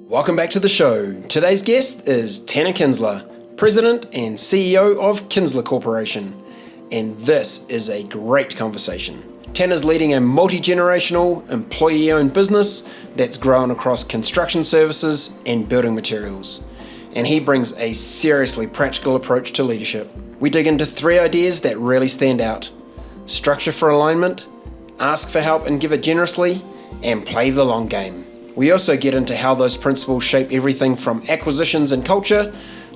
Welcome back to the show. Today's guest is Tanner Kinzler, President and CEO of Kinzler Corporation. And this is a great conversation. Tanner's leading a multi-generational, employee-owned business that's grown across construction services and building materials. And he brings a seriously practical approach to leadership. We dig into 3 ideas that really stand out: structure for alignment, ask for help and give it generously, and play the long game. We also get into how those principles shape everything from acquisitions and culture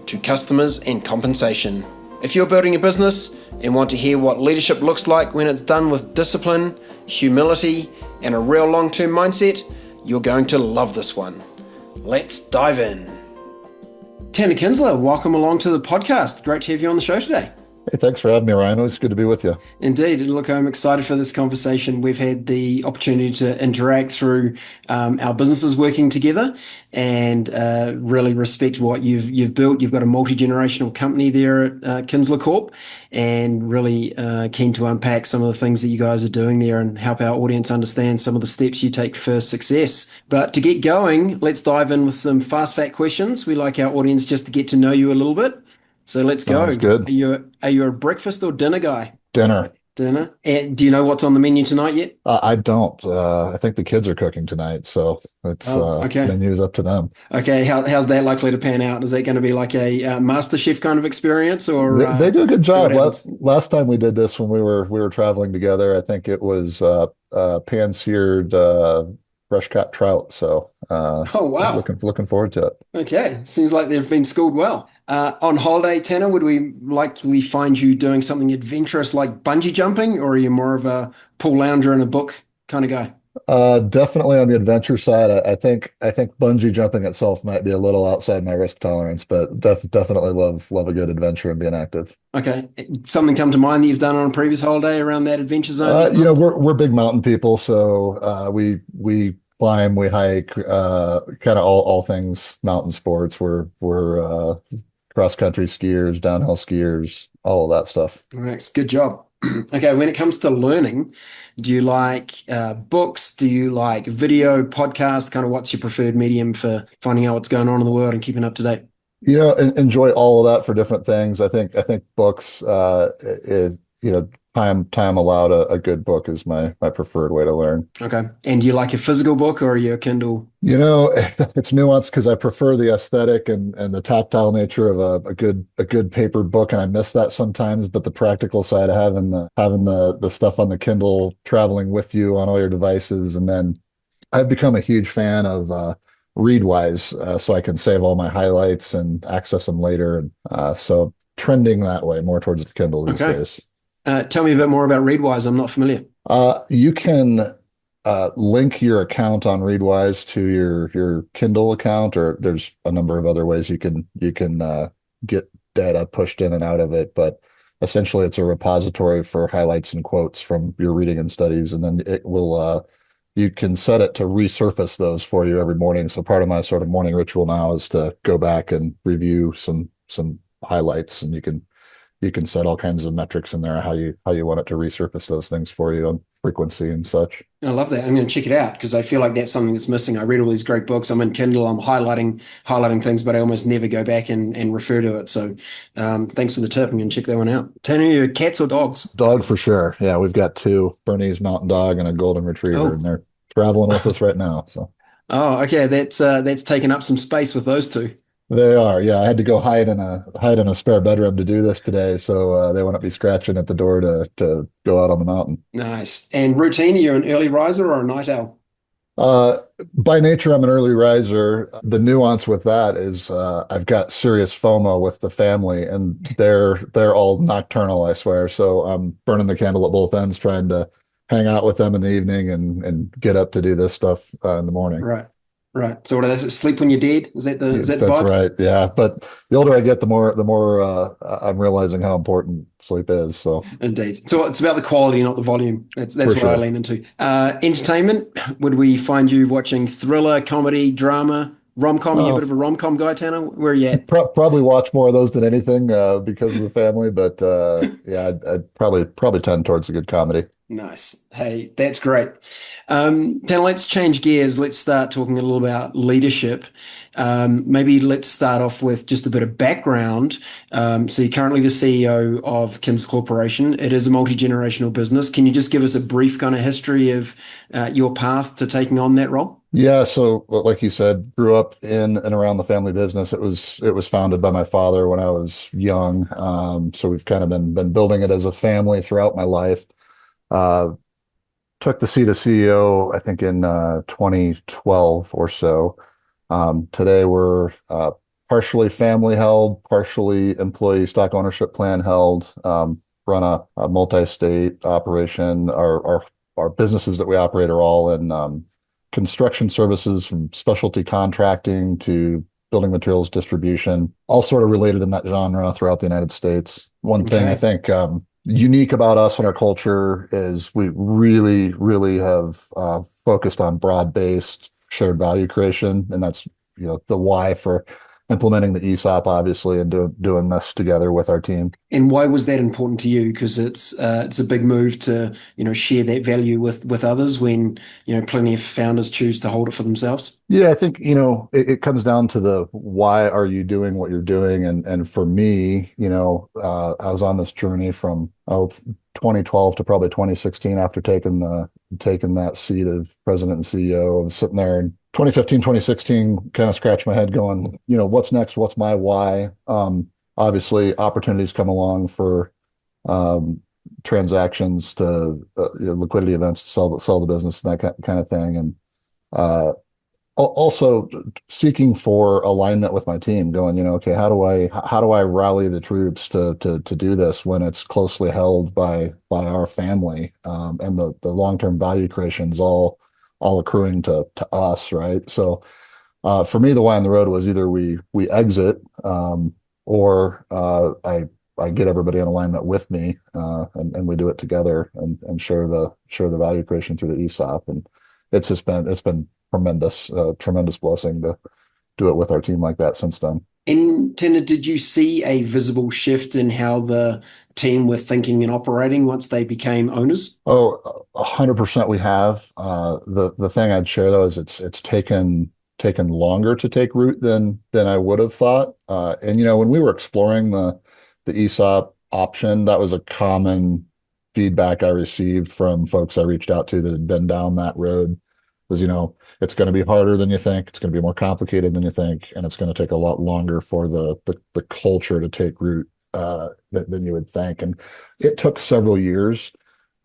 to customers and compensation. If you're building a business and want to hear what leadership looks like when it's done with discipline, humility, and a real long-term mindset, you're going to love this one. Let's dive in. Tanner Kinzler, welcome along to the podcast. Great to have you on the show today. Hey, thanks for having me, Ryan. It's good to be with you. Indeed. Look, I'm excited for this conversation. We've had the opportunity to interact through our businesses working together, and really respect what you've built. You've got a multi-generational company there at Kinzler Corp, and really keen to unpack some of the things that you guys are doing there and help our audience understand some of the steps you take for success. But to get going, let's dive in with some fast fact questions. We like our audience just to get to know you a little bit. So let's go. Sounds good. Are you a breakfast or dinner guy? Dinner. Dinner. And do you know what's on the menu tonight yet? I don't. I think the kids are cooking tonight, so it's okay. menu's up to them. Okay. How's that likely to pan out? Is that going to be like a Master Chef kind of experience, or They do a good job. Last time we did this when we were traveling together, I think it was pan-seared fresh caught trout. So oh wow, looking forward to it. Okay, seems like they've been schooled well. On holiday, Tanner, would we likely find you doing something adventurous like bungee jumping, or are you more of a pool lounger and a book kind of guy? Definitely on the adventure side. I think bungee jumping itself might be a little outside my risk tolerance, but definitely love a good adventure and being active. Okay, something come to mind that you've done on a previous holiday around that adventure zone? We're big mountain people, so we climb, we hike, kind of all things mountain sports. We're cross-country skiers, downhill skiers, all of that stuff. All right, good job. Okay, when it comes to learning, do you like books? Do you like video, podcasts? Kind of what's your preferred medium for finding out what's going on in the world and keeping up to date? Enjoy all of that for different things. I think books, time allowed, a good book is my preferred way to learn. Okay. And do you like a physical book, or are you a Kindle? It's nuanced because I prefer the aesthetic and the tactile nature of a good paper book, and I miss that sometimes. But the practical side of having the stuff on the Kindle, traveling with you on all your devices, and then I've become a huge fan of Readwise, so I can save all my highlights and access them later. And so trending that way more towards the Kindle these days. Tell me a bit more about Readwise. I'm not familiar. You can link your account on Readwise to your Kindle account, or there's a number of other ways you can get data pushed in and out of it. But essentially, it's a repository for highlights and quotes from your reading and studies, and then it will you can set it to resurface those for you every morning. So part of my sort of morning ritual now is to go back and review some highlights, and you can set all kinds of metrics in there, how you want it to resurface those things for you on frequency and such. I love that. I'm going to check it out because I feel like that's something that's missing. I read all these great books. I'm in Kindle. I'm highlighting things, but I almost never go back and refer to it. So thanks for the tip. I'm going to check that one out. Tanner, you cats or dogs? Dog for sure. Yeah, we've got 2, Bernese Mountain Dog and a Golden Retriever, and they're traveling with us right now. So. Oh, okay. That's taken up some space with those 2. They are, yeah. I had to go hide in a spare bedroom to do this today, so they wouldn't be scratching at the door to go out on the mountain. Nice. And routine, are you an early riser or a night owl? By nature, I'm an early riser. The nuance with that is I've got serious FOMO with the family, and they're all nocturnal, I swear. So I'm burning the candle at both ends, trying to hang out with them in the evening and get up to do this stuff in the morning. Right. So what is it? Sleep when you're dead? Is that the That's vibe? right. Yeah. But the older I get, the more I'm realizing how important sleep is. So indeed. So it's about the quality, not the volume. That's what sure. I lean into. Entertainment. Would we find you watching thriller, comedy, drama? Rom-com, you a bit Oh, of a rom-com guy, Tanner? Where are you at? probably watch more of those than anything because of the family, but yeah, I'd probably tend towards a good comedy. Nice. Hey, that's great. Tanner, let's change gears. Let's start talking a little about leadership. Maybe let's start off with just a bit of background. So you're currently the CEO of Kinzler Corporation. It is a multi-generational business. Can you just give us a brief kind of history of your path to taking on that role? Yeah, so like you said, grew up in and around the family business. It was founded by my father when I was young. So we've kind of been building it as a family throughout my life. Uh, Took the seat of CEO, I think in 2012 or so. Today we're partially family held, partially employee stock ownership plan held. Run a multi-state operation. Our businesses that we operate are all in construction services, from specialty contracting to building materials distribution, all sort of related in that genre throughout the United States. One thing I Okay. think unique about us and our culture is we really, really have focused on broad-based shared value creation, and that's the why for implementing the ESOP, obviously, and doing this together with our team. And why was that important to you? Because it's a big move to, share that value with others when, plenty of founders choose to hold it for themselves. Yeah, I think, it comes down to the why are you doing what you're doing? And for me, I was on this journey from 2012 to probably 2016 after taking that seat of president and CEO. I was sitting there in 2015, 2016, kind of scratch my head going, what's next? What's my why? Obviously, opportunities come along for um, transactions to liquidity events to sell the business and that kind of thing. And uh, also seeking for alignment with my team, going, okay, how do I rally the troops to do this when it's closely held by our family, and the long-term value creation is all accruing to us, right? So for me, the why on the road was either we exit, or I get everybody in alignment with me, and we do it together and share the value creation through the ESOP. And it's been tremendous blessing to do it with our team like that since then. And Tina, did you see a visible shift in how the team were thinking and operating once they became owners? Oh, 100% we have. The thing I'd share though is it's taken longer to take root than I would have thought. And when we were exploring the ESOP option, that was a common feedback I received from folks I reached out to that had been down that road. Was, it's going to be harder than you think, it's going to be more complicated than you think, and it's going to take a lot longer for the culture to take root than you would think. And it took several years.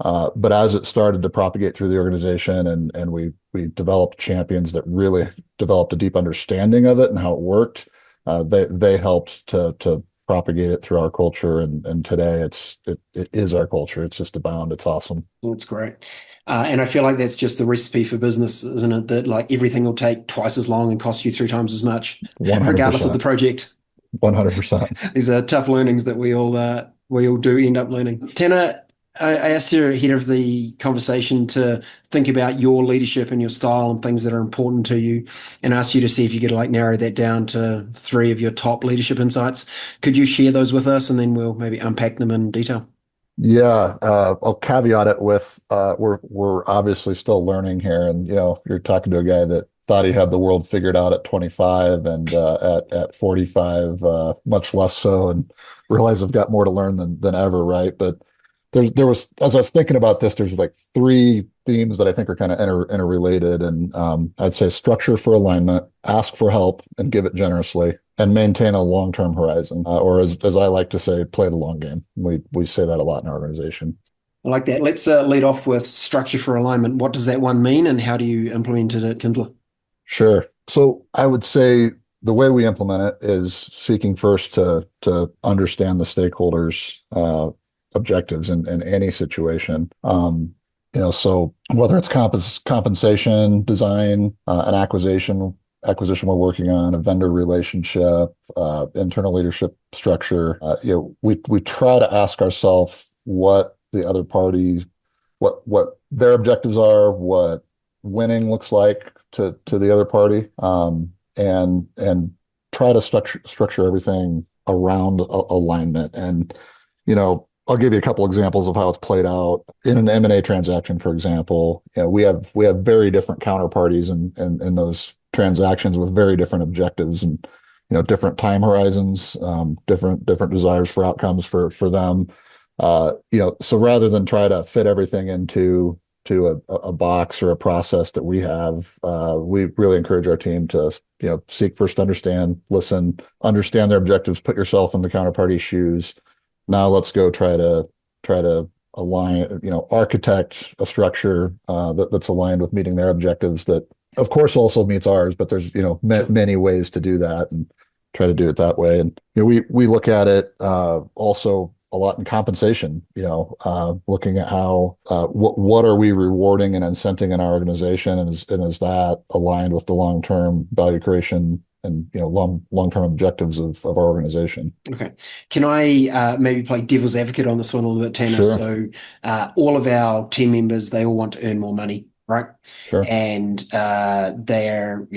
But as it started to propagate through the organization, and we developed champions that really developed a deep understanding of it and how it worked, they helped to propagate it through our culture. And today it is our culture. It's just abound. It's awesome. That's great. And I feel like that's just the recipe for business, isn't it? That like everything will take twice as long and cost you three times as much, regardless of the 100%. project. 100%. These are tough learnings that we all do end up learning. Tanner, I asked you ahead of the conversation to think about your leadership and your style and things that are important to you, and asked you to see if you could like narrow that down to three of your top leadership insights. Could you share those with us, and then we'll maybe unpack them in detail? Yeah, I'll caveat it with we're obviously still learning here, and you're talking to a guy that thought he had the world figured out at 25, and at 45, much less so, and realize I've got more to learn than ever, right? But there was, as I was thinking about this, there's like three themes that I think are kind of interrelated, and I'd say structure for alignment, ask for help and give it generously, and maintain a long-term horizon, or as I like to say, play the long game. We say that a lot in our organization. I like that. Let's lead off with structure for alignment. What does that one mean, and how do you implement it at Kinzler? Sure. So I would say the way we implement it is seeking first to understand the stakeholders' objectives in any situation. So whether it's compensation, design, an acquisition we're working on, a vendor relationship, internal leadership structure, we try to ask ourselves what the other party, what their objectives are, what winning looks like to the other party. and try to structure everything around alignment. And, I'll give you a couple examples of how it's played out in an M&A transaction, for example. We have very different counterparties in those transactions with very different objectives and, different time horizons, different desires for outcomes for them. So rather than try to fit everything into a box or a process that we have, we really encourage our team to, seek first, understand, listen, understand their objectives, put yourself in the counterparty's shoes. Now let's go try to align, architect a structure that's aligned with meeting their objectives that, of course, also meets ours, but there's, many ways to do that and try to do it that way. And, we look at it also a lot in compensation, looking at how what are we rewarding and incenting in our organization, and is that aligned with the long-term value creation and long-term objectives of our organization. Okay. Can I maybe play devil's advocate on this one a little bit, Tanner? Sure. So all of our team members, they all want to earn more money, right? Sure. And they're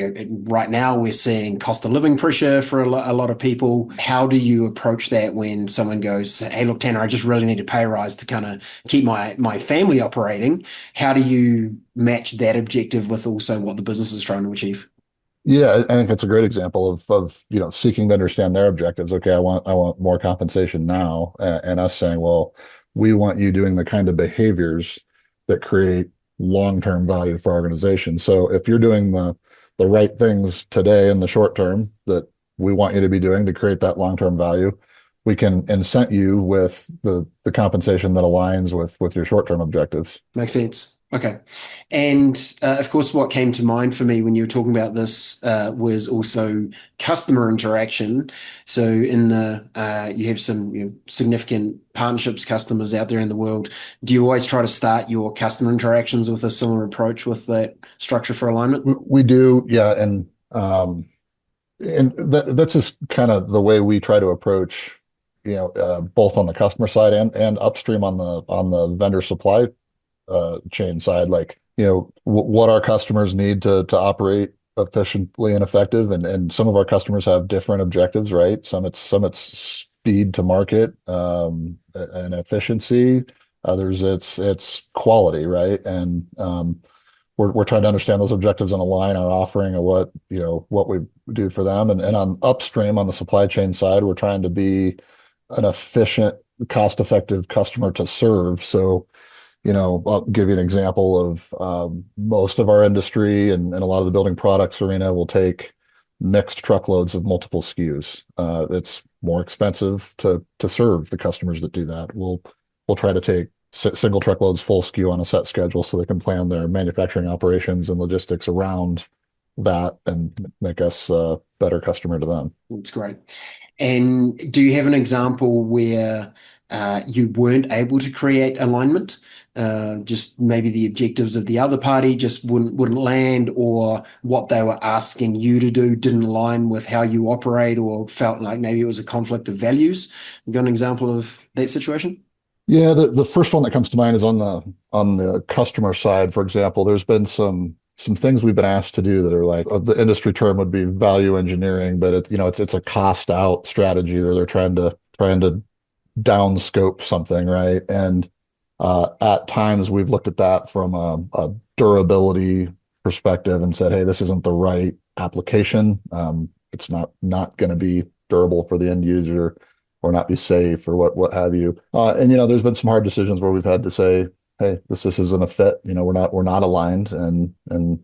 right now we're seeing cost of living pressure for a lot of people. How do you approach that when someone goes, "Hey, look, Tanner, I just really need a pay rise to kind of keep my family operating"? How do you match that objective with also what the business is trying to achieve? Yeah, I think it's a great example of seeking to understand their objectives. Okay, I want more compensation now, and us saying, well, we want you doing the kind of behaviors that create long-term value for our organization. So if you're doing the right things today in the short term that we want you to be doing to create that long-term value, we can incent you with the compensation that aligns with your short-term objectives. Makes sense. Okay. And of course, what came to mind for me when you were talking about this was also customer interaction. So you have some significant partnerships, customers out there in the world. Do you always try to start your customer interactions with a similar approach with that structure for alignment? We do, yeah, and that's just kind of the way we try to approach, both on the customer side and upstream on the vendor supply chain side, like, what our customers need to operate efficiently and effective. And some of our customers have different objectives, right? Some it's speed to market, and efficiency. Others it's quality, right? And we're trying to understand those objectives and align our offering of what we do for them. And on upstream on the supply chain side, we're trying to be an efficient, cost-effective customer to serve. So, I'll give you an example of most of our industry and a lot of the building products arena will take mixed truckloads of multiple SKUs. It's more expensive to serve the customers that do that. We'll try to take single truckloads, full SKU on a set schedule so they can plan their manufacturing operations and logistics around that and make us a better customer to them. That's great. And do you have an example where you weren't able to create alignment? Just maybe the objectives of the other party just wouldn't land, or what they were asking you to do didn't align with how you operate, or felt like maybe it was a conflict of values. You got an example of that situation? Yeah, the first one that comes to mind is on the customer side. For example, there's been some things we've been asked to do that are like, the industry term would be value engineering, but it's a cost out strategy. They're trying to down scope something, right? And at times we've looked at that from a durability perspective and said, hey, this isn't the right application. It's not going to be durable for the end user or not be safe or what have you. And there's been some hard decisions where we've had to say, hey, this isn't a fit. We're not aligned, and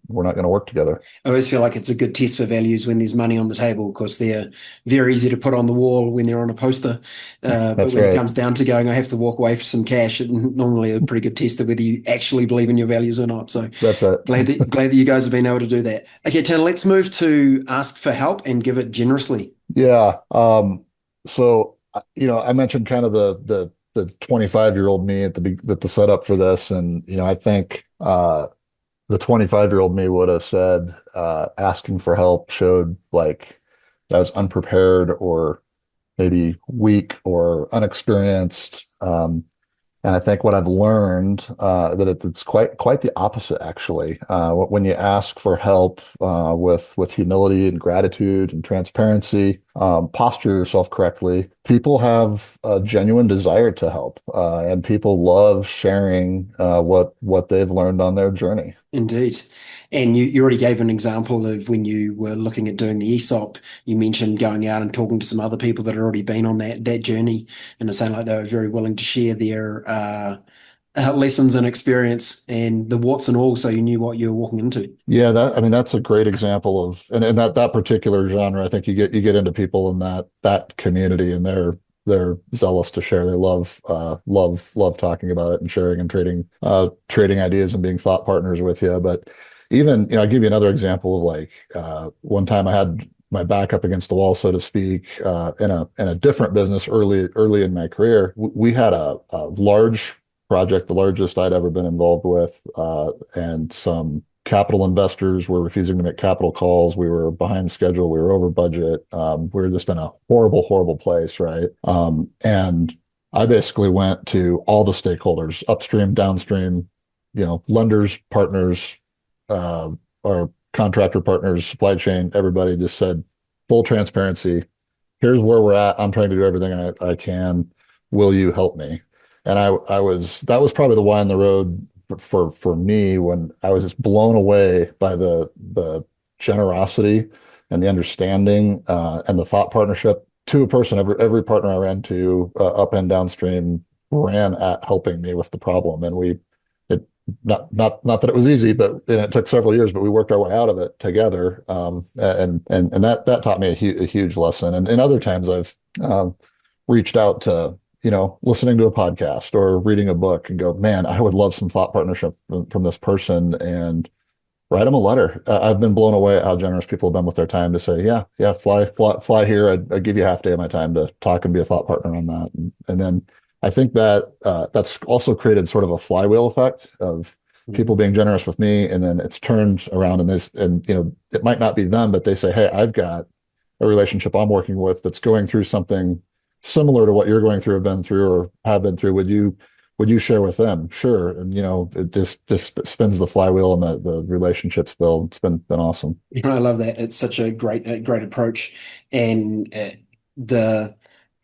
we're not going to work together. I always feel like it's a good test for values when there's money on the table, because they're very easy to put on the wall when they're on a poster. But when it comes down to going, I have to walk away for some cash, it's normally a pretty good test of whether you actually believe in your values or not. So that's right. glad that you guys have been able to do that. Okay, Tanner, let's move to ask for help and give it generously. Yeah. So I mentioned kind of the 25-year-old me at the setup for this. And, I think the 25-year-old me would have said asking for help showed like I was unprepared or maybe weak or unexperienced. And And I think what I've learned that it's quite the opposite, actually. When you ask for help with humility and gratitude and transparency, posture yourself correctly, people have a genuine desire to help, and people love sharing what they've learned on their journey. Indeed. And you already gave an example of when you were looking at doing the ESOP, you mentioned going out and talking to some other people that had already been on that journey, and it sounded like they were very willing to share their lessons and experience and the warts and all, so you knew what you were walking into. Yeah, I mean that's a great example of and in that particular genre. I think you get into people in that community, and they're zealous to share. They love talking about it and sharing and trading ideas and being thought partners with you. But even, I'll give you another example of like one time I had my back up against the wall, so to speak, in a different business early in my career. We had a large project, the largest I'd ever been involved with, and some capital investors were refusing to make capital calls. We were behind schedule. We were over budget. We were just in a horrible, horrible place, right? And I basically went to all the stakeholders, upstream, downstream, lenders, partners, our contractor partners, supply chain, everybody just said, full transparency. Here's where we're at. I'm trying to do everything I can. Will you help me? And that was probably the why on the road for me, when I was just blown away by the generosity and the understanding and the thought partnership to a person. Every partner I ran to, up and downstream, ran at helping me with the problem. And it not that it was easy, but and it took several years, but we worked our way out of it together. And that taught me a huge lesson. And other times I've reached out to, listening to a podcast or reading a book and go, man, I would love some thought partnership from this person, and write them a letter. I've been blown away at how generous people have been with their time to say, yeah, fly here. I'd give you a half day of my time to talk and be a thought partner on that. And then I think that that's also created sort of a flywheel effect of people being generous with me, and then it's turned around and it might not be them, but they say, hey, I've got a relationship I'm working with that's going through something similar to what you're going through, have been through. Would you share with them? Sure. And it just spins the flywheel, and the relationships build. It's been awesome. I love that. It's such a great approach, and the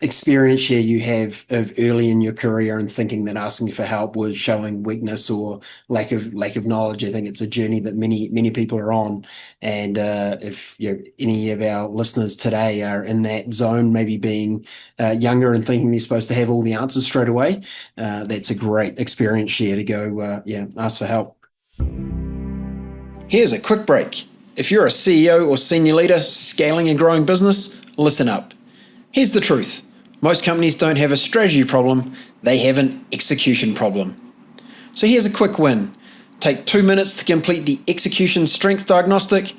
experience here you have of early in your career and thinking that asking for help was showing weakness or lack of knowledge. I think it's a journey that many people are on, and if any of our listeners today are in that zone, maybe being younger and thinking they're supposed to have all the answers straight away, that's a great experience share to go ask for help. Here's a quick break. If you're a CEO or senior leader scaling a growing business, listen up. Here's the truth. Most companies don't have a strategy problem, they have an execution problem. So here's a quick win. Take 2 minutes to complete the execution strength diagnostic.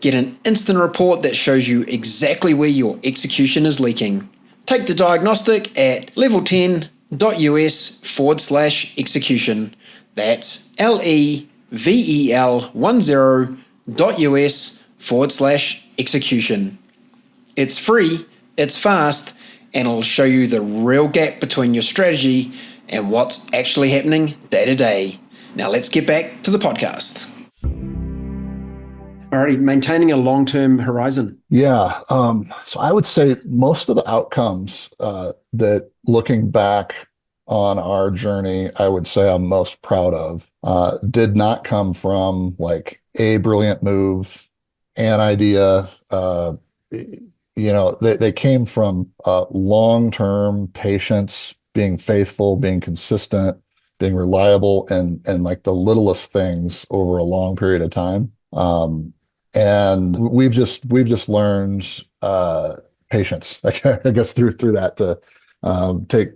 Get an instant report that shows you exactly where your execution is leaking. Take the diagnostic at level10.us/execution. That's level10.us/execution. It's free, it's fast, and it'll show you the real gap between your strategy and what's actually happening day to day. Now let's get back to the podcast. Alrighty, maintaining a long-term horizon. Yeah. So I would say most of the outcomes that, looking back on our journey, I would say I'm most proud of, did not come from like a brilliant move, an idea. They came from long-term patience, being faithful, being consistent, being reliable, and like the littlest things over a long period of time. And we've just learned patience, I guess, through that, to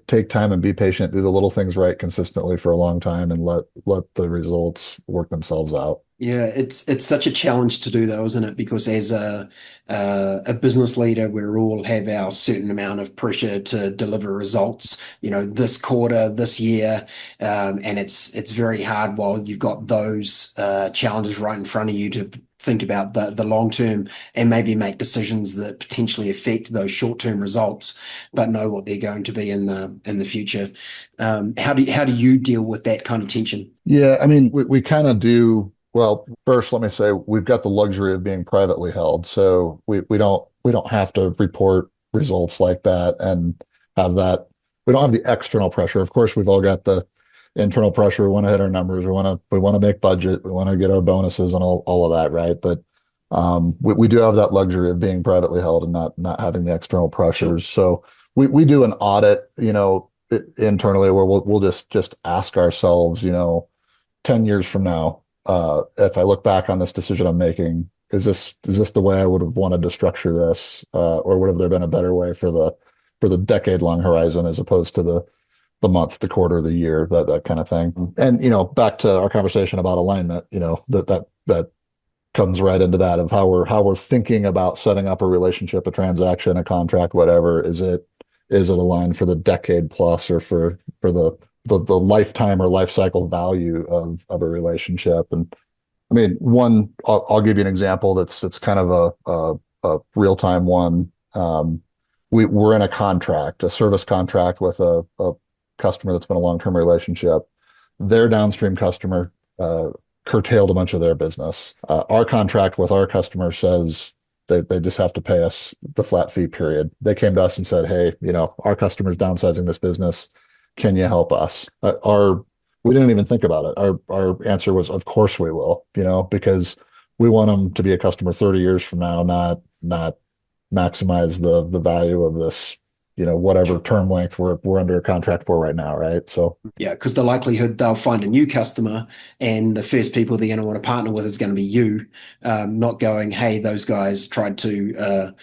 take time and be patient, do the little things right consistently for a long time, and let the results work themselves out. Yeah, it's such a challenge to do though, isn't it? Because as a business leader, we all have our certain amount of pressure to deliver results, this quarter, this year, and it's very hard while you've got those challenges right in front of you to think about the long term and maybe make decisions that potentially affect those short term results, but know what they're going to be in the future. How do you deal with that kind of tension? Yeah, I mean, we kind of do. Well, first, let me say we've got the luxury of being privately held, so we don't have to report results like that and have that. We don't have the external pressure. Of course, we've all got the internal pressure. We want to hit our numbers. We want to make budget. We want to get our bonuses and all of that, right? But we do have that luxury of being privately held and not having the external pressures. So we do an audit, internally where we'll just ask ourselves, 10 years from now, if I look back on this decision I'm making, is this the way I would have wanted to structure this, or would have there been a better way for the decade-long horizon as opposed to the month, the quarter, the year, that kind of thing. And back to our conversation about alignment, that comes right into that of how we're thinking about setting up a relationship, a transaction, a contract, whatever. Is it aligned for the decade plus or for the lifetime or life cycle value of a relationship? And I mean, I'll give you an example that's kind of a real time one. We're in a service contract with a customer that's been a long term relationship. Their downstream customer curtailed a bunch of their business. Our contract with our customer says they just have to pay us the flat fee period. They came to us and said, "Hey, our customer's downsizing this business. Can you help us?" We didn't even think about it. Our answer was, "Of course we will," because we want them to be a customer 30 years from now, not maximize the value of this, whatever term length we're under a contract for right now, right? So Yeah, because the likelihood they'll find a new customer and the first people they're going to want to partner with is going to be you, not going, hey, those guys tried to,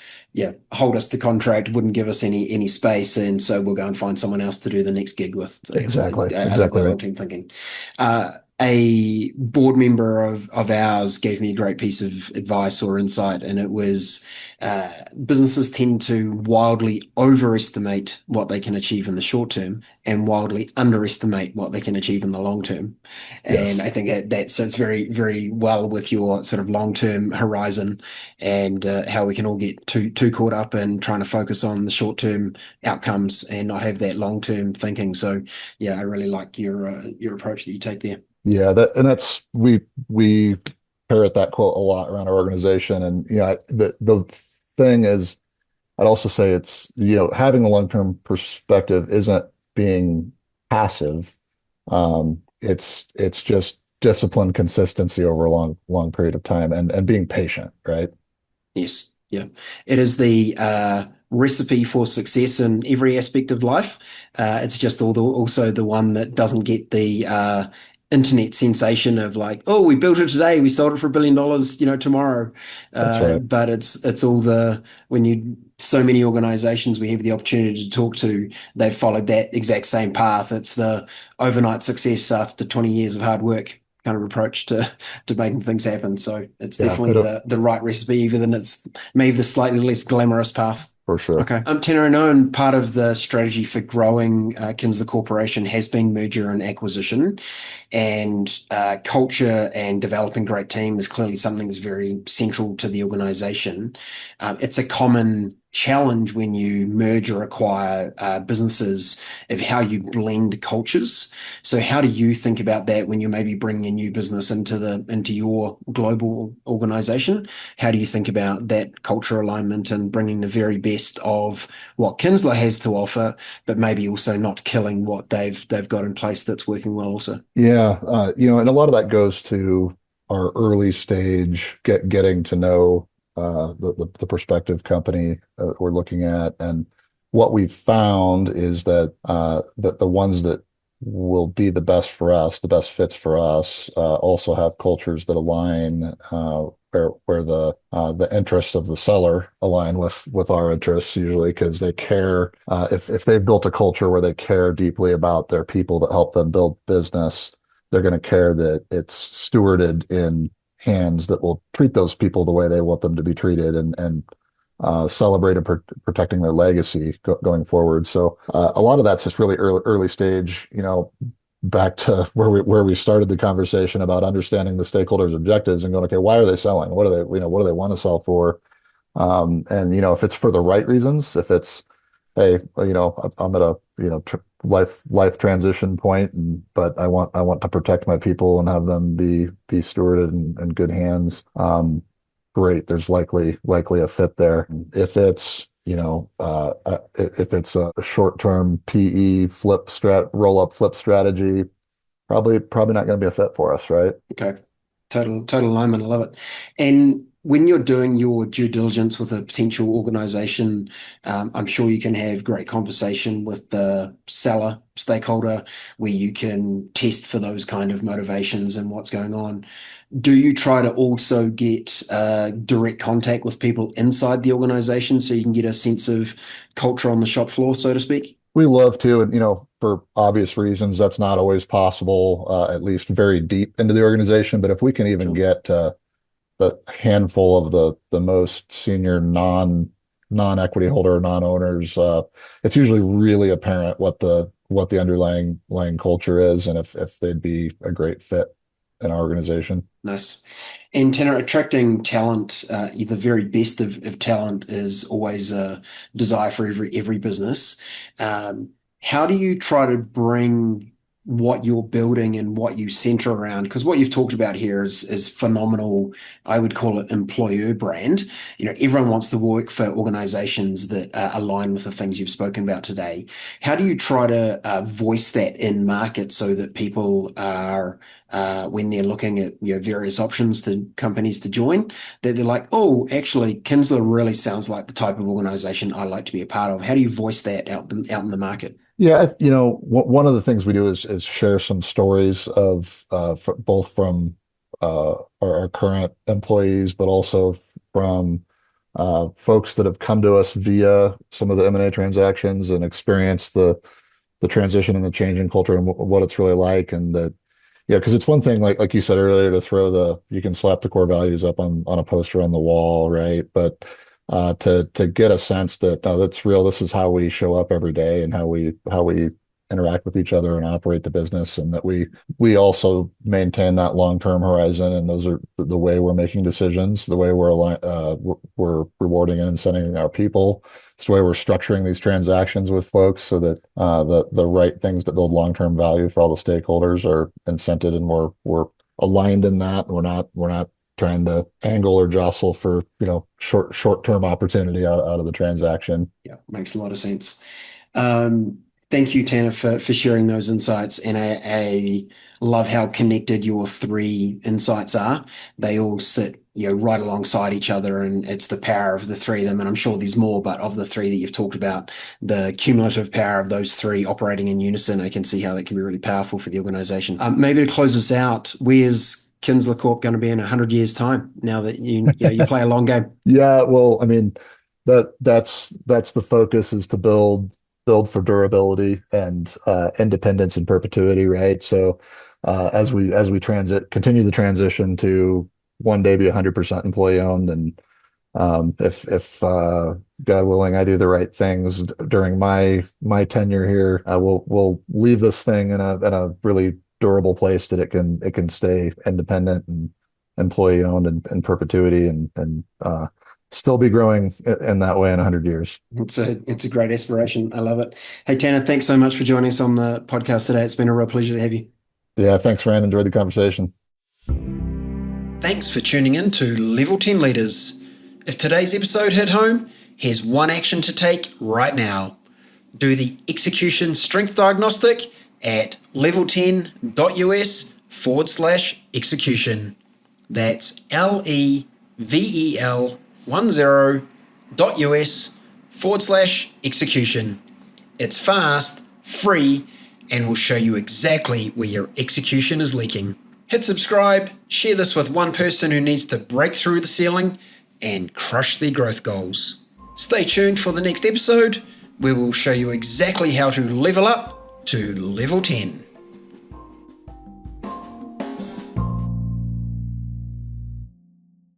hold us the contract, wouldn't give us any space, and so we'll go and find someone else to do the next gig with. So, exactly, I love exactly that right. long-term thinking. A board member of ours gave me a great piece of advice or insight, and it was businesses tend to wildly overestimate what they can achieve in the short term and wildly underestimate what they can achieve in the long term. And Yes. I think that sits very, very well with your sort of long-term horizon and how we can all get too caught up in trying to focus on the short-term outcomes and not have that long-term thinking. So yeah, I really like your approach that you take there. Yeah, that's we parrot that quote a lot around our organization. And the thing is, I'd also say it's, having a long-term perspective isn't being passive. It's just discipline, consistency over a long period of time, and being patient, right? Yes. Yeah. It is the recipe for success in every aspect of life. It's just also the one that doesn't get the internet sensation of like, oh, we built it today, we sold it for $1 billion, tomorrow. That's right. But it's all when you so many organizations we have the opportunity to talk to, they've followed that exact same path. It's the overnight success after 20 years of hard work kind of approach to making things happen. So it's Yeah, definitely the right recipe, even than it's maybe the slightly less glamorous path. for sure. Okay. Tanner, I know and part of the strategy for growing Kinzler Corporation has been merger and acquisition, and culture and developing great team is clearly something that's very central to the organization. It's a common challenge when you merge or acquire businesses of how you blend cultures. So how do you think about that when you're maybe bringing a new business into your global organization? How do you think about that culture alignment and bringing the very best of what Kinzler has to offer, but maybe also not killing what they've got in place that's working well also? Yeah, and a lot of that goes to our early stage, getting to know the prospective company that we're looking at. And what we've found is that the ones that will be the best for us, the best fits for us, also have cultures that align, where the interests of the seller align with our interests, usually because they care. If they've built a culture where they care deeply about their people that help them build business, they're going to care that it's stewarded in hands that will treat those people the way they want them to be treated, and celebrate and protecting their legacy going forward. So a lot of that's just really early stage, back to where we started the conversation about understanding the stakeholders' objectives and going, okay, why are they selling? What do they, what do they want to sell for? And if it's for the right reasons, if it's, hey, I'm at a life transition point, but I want to protect my people and have them be stewarded in good hands. Great, there's likely a fit there. If it's a short-term PE roll up flip strategy, probably not going to be a fit for us, right? Okay. Total alignment. I love it. And when you're doing your due diligence with a potential organization, I'm sure you can have great conversation with the seller stakeholder where you can test for those kind of motivations and what's going on. Do you try to also get direct contact with people inside the organization so you can get a sense of culture on the shop floor, so to speak? We love to, and for obvious reasons, that's not always possible, at least very deep into the organization. But if we can even Sure. get the handful of the most senior non-equity holder, non-owners, it's usually really apparent what the underlying culture is, and if they'd be a great fit in our organization. Nice. And Tanner, attracting talent, the very best of talent is always a desire for every business. How do you try to bring what you're building and what you center around? Because what you've talked about here is phenomenal. I would call it employer brand. Everyone wants to work for organizations that align with the things you've spoken about today. How do you try to voice that in market so that people are when they're looking at various options to companies to join, that they're like, oh, actually, Kinzler really sounds like the type of organization I like to be a part of. How do you voice that out in the market? Yeah, one of the things we do is share some stories of both from our current employees, but also from folks that have come to us via some of the M&A transactions and experienced the transition and the change in culture and what it's really like, and that. Yeah, because it's one thing, like you said earlier, to you can slap the core values up on a poster on the wall, right? But to get a sense that, no, that's real. This is how we show up every day and how we interact with each other and operate the business, and that we also maintain that long-term horizon. And those are the way we're making decisions, the way we're rewarding and incenting our people. It's the way we're structuring these transactions with folks so that the right things that build long-term value for all the stakeholders are incented, and we're aligned in that. We're not trying to angle or jostle for short-term opportunity out of the transaction. Yeah, makes a lot of sense. Thank you, Tanner, for sharing those insights. And I love how connected your three insights are. They all sit, right alongside each other, and it's the power of the three of them. And I'm sure there's more, but of the three that you've talked about, the cumulative power of those three operating in unison, I can see how that can be really powerful for the organization. Maybe to close us out, where's Kinzler Corp going to be in 100 years' time now that you play a long game? Yeah, well, I mean, that's the focus, is to build for durability and independence and perpetuity, right? So as we continue the transition to one day be 100% employee owned, and if God willing, I do the right things during my tenure here, we'll leave this thing in a really durable place that it can stay independent and employee owned and perpetuity, and still be growing in that way in 100 years. It's a great aspiration. I love it. Hey, Tanner, thanks so much for joining us on the podcast today. It's been a real pleasure to have you. Yeah, thanks, Rand. Enjoyed the conversation. Thanks for tuning in to Level 10 Leaders. If today's episode hit home, here's one action to take right now. Do the execution strength diagnostic at level10.us/execution. That's level10.us/execution. It's fast, free, and will show you exactly where your execution is leaking. Hit subscribe, share this with one person who needs to break through the ceiling and crush their growth goals. Stay tuned for the next episode, where we'll show you exactly how to level up to level 10.